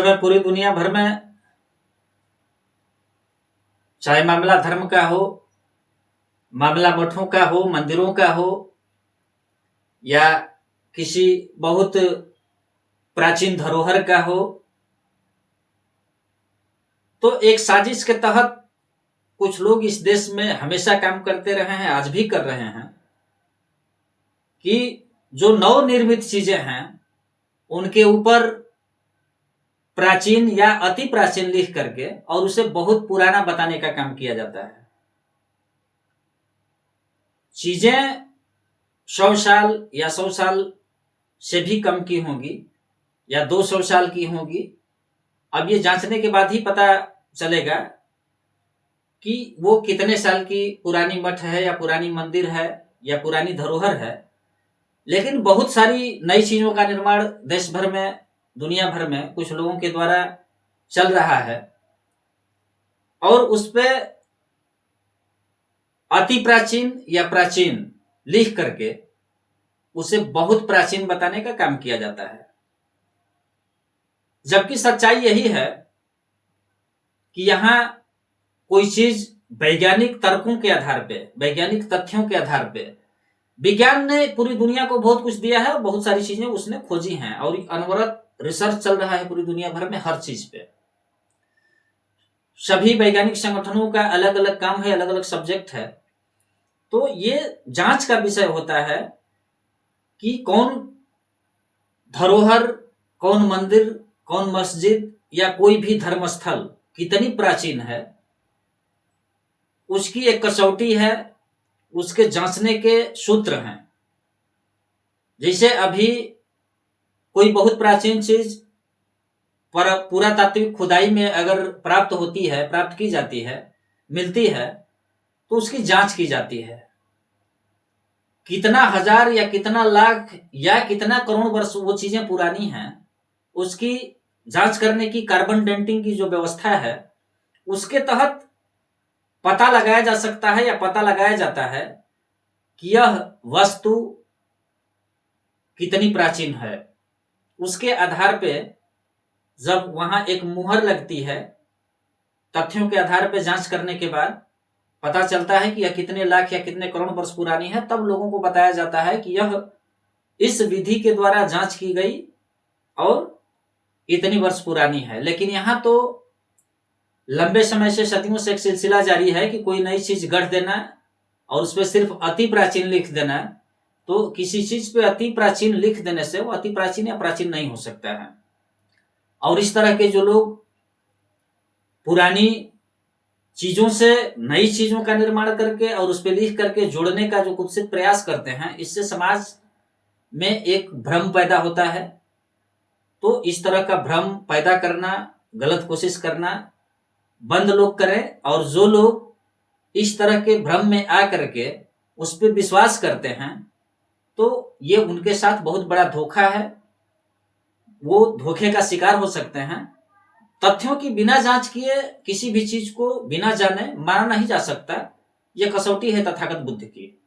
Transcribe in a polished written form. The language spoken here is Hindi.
समय पूरी दुनिया भर में, चाहे मामला धर्म का हो, मामला मठों का हो, मंदिरों का हो, या किसी बहुत प्राचीन धरोहर का हो, तो एक साजिश के तहत कुछ लोग इस देश में हमेशा काम करते रहे हैं, आज भी कर रहे हैं, कि जो नवनिर्मित चीजें हैं उनके ऊपर प्राचीन या अति प्राचीन लिख करके और उसे बहुत पुराना बताने का काम किया जाता है। चीजें 100 साल या 100 साल से भी कम की होंगी या 200 साल की होंगी। अब ये जांचने के बाद ही पता चलेगा कि वो कितने साल की पुरानी मठ है या पुरानी मंदिर है या पुरानी धरोहर है। लेकिन बहुत सारी नई चीजों का निर्माण देश भर में, दुनिया भर में कुछ लोगों के द्वारा चल रहा है और उस पे अति प्राचीन या प्राचीन लिख करके उसे बहुत प्राचीन बताने का काम किया जाता है। जबकि सच्चाई यही है कि यहां कोई चीज वैज्ञानिक तर्कों के आधार पे, वैज्ञानिक तथ्यों के आधार पे, विज्ञान ने पूरी दुनिया को बहुत कुछ दिया है और बहुत सारी चीजें उसने खोजी हैं और अनवरत रिसर्च चल रहा है पूरी दुनिया भर में हर चीज पे। सभी वैज्ञानिक संगठनों का अलग अलग काम है, अलग अलग सब्जेक्ट है। तो ये जांच का विषय होता है कि कौन धरोहर, कौन मंदिर, कौन मस्जिद या कोई भी धर्मस्थल कितनी प्राचीन है, उसकी एक कसौटी है, उसके जांचने के सूत्र हैं। जैसे अभी कोई बहुत प्राचीन चीज पर पुरातात्विक खुदाई में अगर प्राप्त होती है, प्राप्त की जाती है, मिलती है, तो उसकी जांच की जाती है। कितना हजार या कितना लाख या कितना करोड़ वर्ष वो चीजें पुरानी हैं, उसकी जांच करने की कार्बन डेटिंग की जो व्यवस्था है, उसके तहत पता लगाया जा सकता है या पता लगाया जाता है कि यह वस्तु कितनी प्राचीन है। उसके आधार पे जब वहां एक मुहर लगती है, तथ्यों के आधार पे जांच करने के बाद पता चलता है कि यह कितने लाख या कितने करोड़ वर्ष पुरानी है, तब लोगों को बताया जाता है कि यह इस विधि के द्वारा जांच की गई और इतनी वर्ष पुरानी है। लेकिन यहां तो लंबे समय से, सदियों से एक सिलसिला जारी है कि कोई नई चीज गढ़ देना और उस पर सिर्फ अति प्राचीन लिख देना। तो किसी चीज पे अति प्राचीन लिख देने से वो अति प्राचीन या प्राचीन नहीं हो सकता है। और इस तरह के जो लोग पुरानी चीजों से नई चीजों का निर्माण करके और उस पर लिख करके जोड़ने का जो कुत्सित प्रयास करते हैं, इससे समाज में एक भ्रम पैदा होता है। तो इस तरह का भ्रम पैदा करना, गलत कोशिश करना बंद लोग करें। और जो लोग इस तरह के भ्रम में आ करके उस पर विश्वास करते हैं, तो ये उनके साथ बहुत बड़ा धोखा है। वो धोखे का शिकार हो सकते हैं। तथ्यों की बिना जांच किए किसी भी चीज को बिना जाने माना नहीं जा सकता। यह कसौटी है तथागत बुद्ध की।